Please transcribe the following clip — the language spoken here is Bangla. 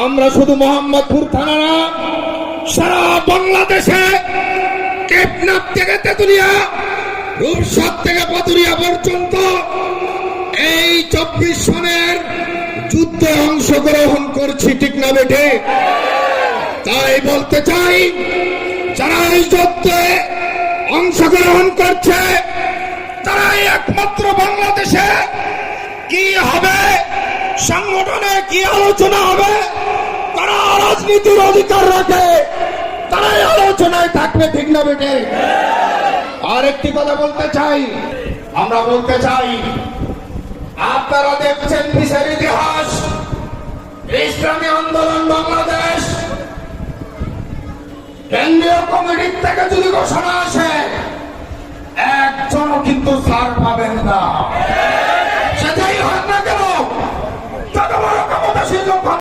আমরা শুধু মোহাম্মদপুর থানা না, সারা বাংলাদেশে টেকনাফ থেকে তেতুলিয়া, রূপসা থেকে পাতুরিয়া পর্যন্ত এই 24 সনের যুদ্ধে অংশগ্রহণ করছি, ঠিক না বেঠে? তাই বলতে চাই, যারা এই যুদ্ধে অংশগ্রহণ করছে তারাই একমাত্র বাংলাদেশে কি হবে, সংগঠনে কি আলোচনা হবে, তারা রাজনীতির অধিকার রাখে, তারাই আলোচনায় থাকবে, ঠিক না বেটে? আর একটি কথা বলতে চাই, আমরা বলতে চাই, আপনারা দেখছেন দেশের ইতিহাস, ইসলামী আন্দোলন বাংলাদেশ কেন্দ্রীয় কমিটির থেকে যদি ঘোষণা আসে, একজনও কিন্তু ছাড় পাবেন না। সেটাই হয় না কেন, যত বড় ক্ষমতাশীল